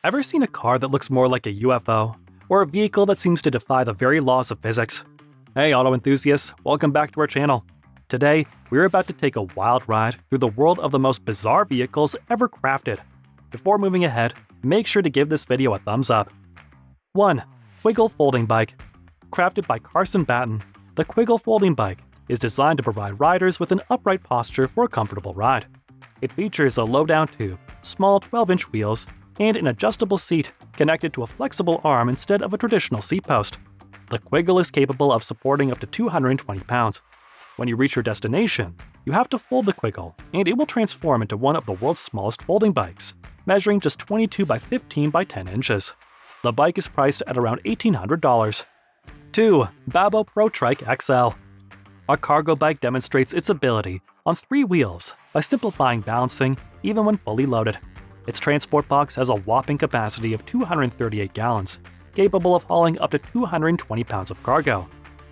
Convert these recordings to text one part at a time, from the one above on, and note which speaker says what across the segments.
Speaker 1: Ever seen a car that looks more like a UFO? Or a vehicle that seems to defy the very laws of physics? Hey auto enthusiasts, welcome back to our channel. Today, we're about to take a wild ride through the world of the most bizarre vehicles ever crafted. Before moving ahead, make sure to give this video a thumbs up. 1. Kwiggle Folding Bike. Crafted by Carson Batten, the Kwiggle Folding Bike is designed to provide riders with an upright posture for a comfortable ride. It features a low-down tube, small 12-inch wheels, and an adjustable seat connected to a flexible arm instead of a traditional seat post. The Kwiggle is capable of supporting up to 220 pounds. When you reach your destination, you have to fold the Kwiggle, and it will transform into one of the world's smallest folding bikes, measuring just 22 by 15 by 10 inches. The bike is priced at around $1,800. 2. Babboe Pro Trike XL. A cargo bike demonstrates its ability on 3 wheels by simplifying balancing even when fully loaded. Its transport box has a whopping capacity of 238 gallons, capable of hauling up to 220 pounds of cargo.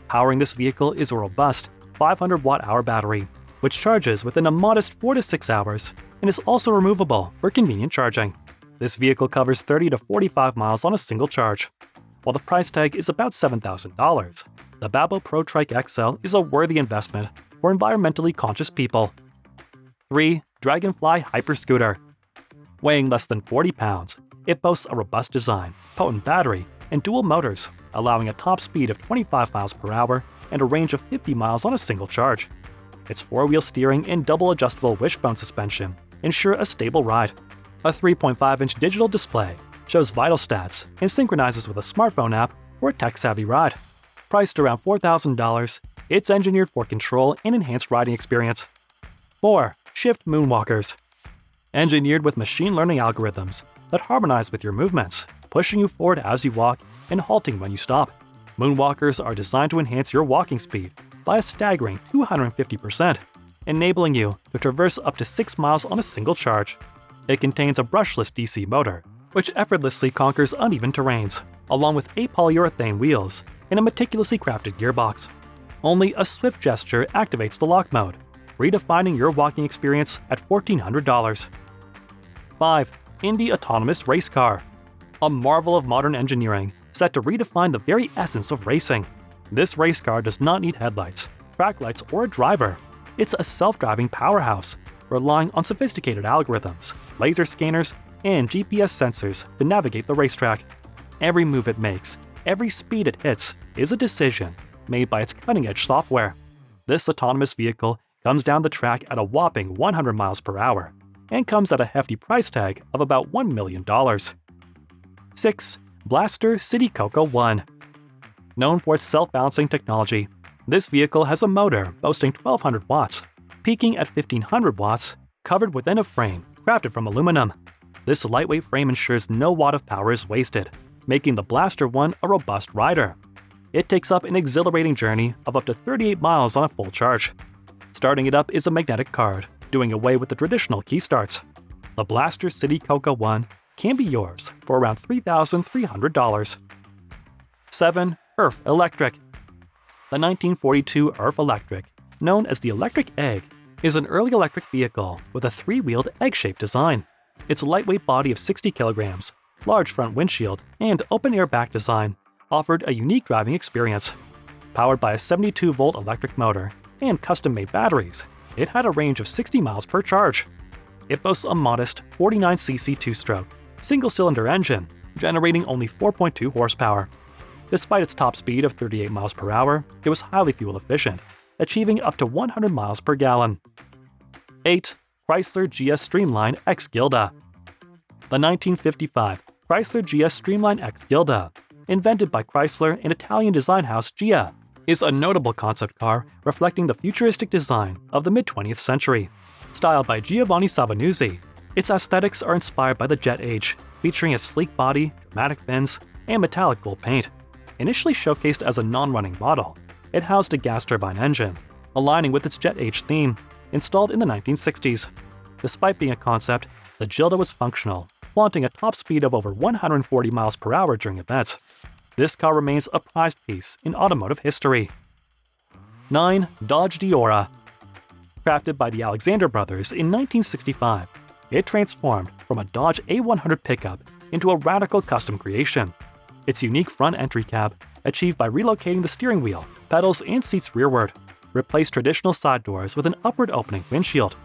Speaker 1: Powering this vehicle is a robust 500 watt-hour battery, which charges within a modest 4 to 6 hours and is also removable for convenient charging. This vehicle covers 30 to 45 miles on a single charge. While the price tag is about $7,000, the Babboe Pro Trike XL is a worthy investment for environmentally conscious people. 3. Dragonfly Hyperscooter. Weighing less than 40 pounds, it boasts a robust design, potent battery, and dual motors, allowing a top speed of 25 miles per hour and a range of 50 miles on a single charge. Its 4-wheel steering and double adjustable wishbone suspension ensure a stable ride. A 3.5-inch digital display shows vital stats and synchronizes with a smartphone app for a tech-savvy ride. Priced around $4,000, it's engineered for control and enhanced riding experience. 4. Shift Moonwalkers. Engineered with machine learning algorithms that harmonize with your movements, pushing you forward as you walk and halting when you stop. Moonwalkers are designed to enhance your walking speed by a staggering 250%, enabling you to traverse up to 6 miles on a single charge. It contains a brushless DC motor, which effortlessly conquers uneven terrains, along with 8 polyurethane wheels and a meticulously crafted gearbox. Only a swift gesture activates the lock mode, redefining your walking experience at $1,400. 5. Indy Autonomous Racecar. A marvel of modern engineering set to redefine the very essence of racing. This race car does not need headlights, track lights, or a driver. It's a self-driving powerhouse, relying on sophisticated algorithms, laser scanners, and GPS sensors to navigate the racetrack. Every move it makes, every speed it hits, is a decision made by its cutting-edge software. This autonomous vehicle comes down the track at a whopping 100 miles per hour and comes at a hefty price tag of about $1 million. 6. Blaster Citycoco One. Known for its self-balancing technology, this vehicle has a motor boasting 1,200 watts, peaking at 1,500 watts, covered within a frame crafted from aluminum. This lightweight frame ensures no watt of power is wasted, making the Blaster One a robust rider. It takes up an exhilarating journey of up to 38 miles on a full charge. Starting it up is a magnetic card, doing away with the traditional key starts. The Blaster Citycoco One can be yours for around $3,300. 7. URF Electric. The 1942 URF Electric, known as the Electric Egg, is an early electric vehicle with a 3-wheeled egg-shaped design. Its lightweight body of 60 kilograms, large front windshield, and open-air back design offered a unique driving experience. Powered by a 72-volt electric motor and custom-made batteries, it had a range of 60 miles per charge. It boasts a modest 49cc 2-stroke, single-cylinder engine, generating only 4.2 horsepower. Despite its top speed of 38 miles per hour, it was highly fuel efficient, achieving up to 100 miles per gallon. 8. Chrysler GS Streamline X Gilda. The 1955 Chrysler GS Streamline X Gilda, invented by Chrysler and Italian design house Gilda, is a notable concept car reflecting the futuristic design of the mid-20th century. Styled by Giovanni Savanuzzi, its aesthetics are inspired by the jet age, featuring a sleek body, dramatic fins, and metallic gold paint. Initially showcased as a non-running model, it housed a gas turbine engine, aligning with its jet age theme, installed in the 1960s. Despite being a concept, the Gilda was functional, flaunting a top speed of over 140 miles per hour during events. This car remains a prized piece in automotive history. 9. Dodge Diora. Crafted by the Alexander brothers in 1965, it transformed from a Dodge A100 pickup into a radical custom creation. Its unique front entry cab, achieved by relocating the steering wheel, pedals, and seats rearward, replaced traditional side doors with an upward opening windshield.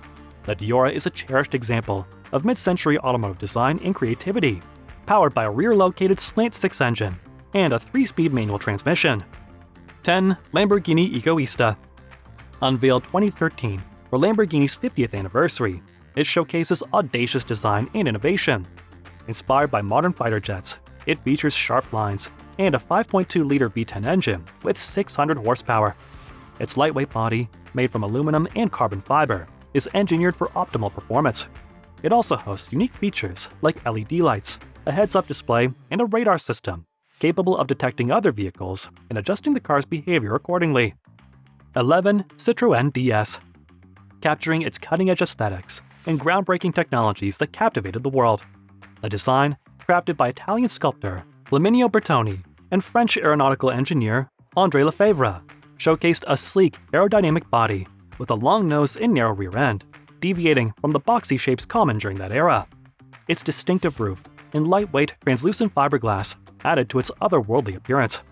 Speaker 1: The Diora is a cherished example of mid-century automotive design and creativity, powered by a rear-located slant-six engine and a 3-speed manual transmission. 10. Lamborghini Egoista. Unveiled 2013 for Lamborghini's 50th anniversary, it showcases audacious design and innovation. Inspired by modern fighter jets, it features sharp lines and a 5.2-liter V10 engine with 600 horsepower. Its lightweight body, made from aluminum and carbon fiber, is engineered for optimal performance. It also hosts unique features like LED lights, a heads-up display, and a radar system, capable of detecting other vehicles and adjusting the car's behavior accordingly. 11. Citroen DS. Capturing its cutting-edge aesthetics and groundbreaking technologies that captivated the world. A design crafted by Italian sculptor Flaminio Bertoni and French aeronautical engineer André Lefebvre, showcased a sleek, aerodynamic body with a long nose and narrow rear end, deviating from the boxy shapes common during that era. Its distinctive roof and lightweight, translucent fiberglass added to its otherworldly appearance.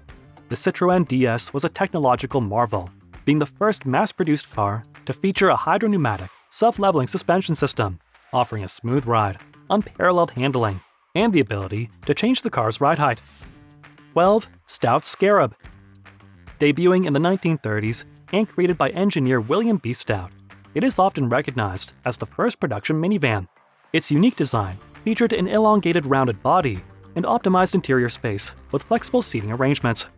Speaker 1: The Citroen DS was a technological marvel, being the first mass-produced car to feature a hydropneumatic, self-leveling suspension system, offering a smooth ride, unparalleled handling, and the ability to change the car's ride height. 12. Stout Scarab. Debuting in the 1930s and created by engineer William B. Stout, it is often recognized as the first production minivan. Its unique design featured an elongated rounded body and optimized interior space with flexible seating arrangements.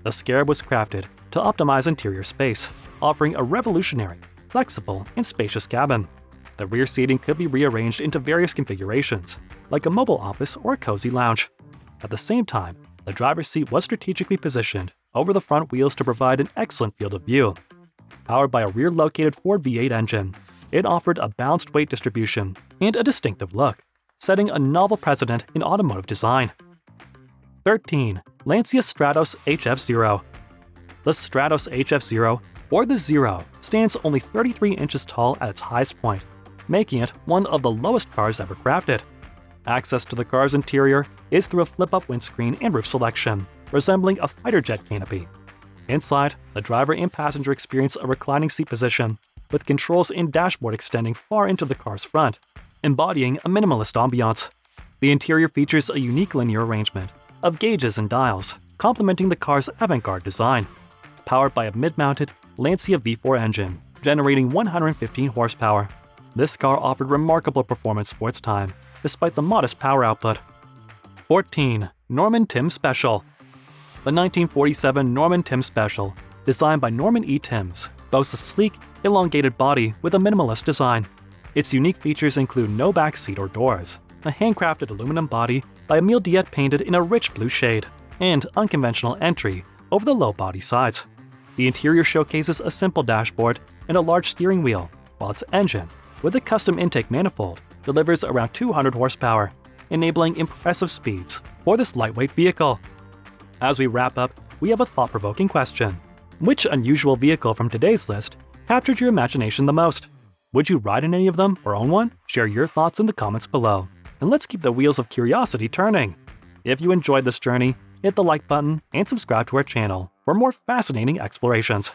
Speaker 1: The Scarab was crafted to optimize interior space, offering a revolutionary, flexible, and spacious cabin. The rear seating could be rearranged into various configurations, like a mobile office or a cozy lounge. At the same time, the driver's seat was strategically positioned over the front wheels to provide an excellent field of view. Powered by a rear-located Ford V8 engine, it offered a balanced weight distribution and a distinctive look, setting a novel precedent in automotive design. 13. Lancia Stratos HF0. The Stratos HF0, or the Zero, stands only 33 inches tall at its highest point, making it one of the lowest cars ever crafted. Access to the car's interior is through a flip-up windscreen and roof selection, resembling a fighter jet canopy. Inside, the driver and passenger experience a reclining seat position, with controls and dashboard extending far into the car's front, embodying a minimalist ambiance. The interior features a unique linear arrangement of gauges and dials, complementing the car's avant-garde design. Powered by a mid-mounted Lancia V4 engine, generating 115 horsepower, this car offered remarkable performance for its time, despite the modest power output. 14. Norman Tim Special. The 1947 Norman Tim Special, designed by Norman E. Timms, boasts a sleek, elongated body with a minimalist design. Its unique features include no back seat or doors, a handcrafted aluminum body by Emile Diet painted in a rich blue shade, and unconventional entry over the low body sides. The interior showcases a simple dashboard and a large steering wheel, while its engine, with a custom intake manifold, delivers around 200 horsepower, enabling impressive speeds for this lightweight vehicle. As we wrap up, we have a thought-provoking question. Which unusual vehicle from today's list captured your imagination the most? Would you ride in any of them or own one? Share your thoughts in the comments below, and let's keep the wheels of curiosity turning. If you enjoyed this journey, hit the like button and subscribe to our channel for more fascinating explorations.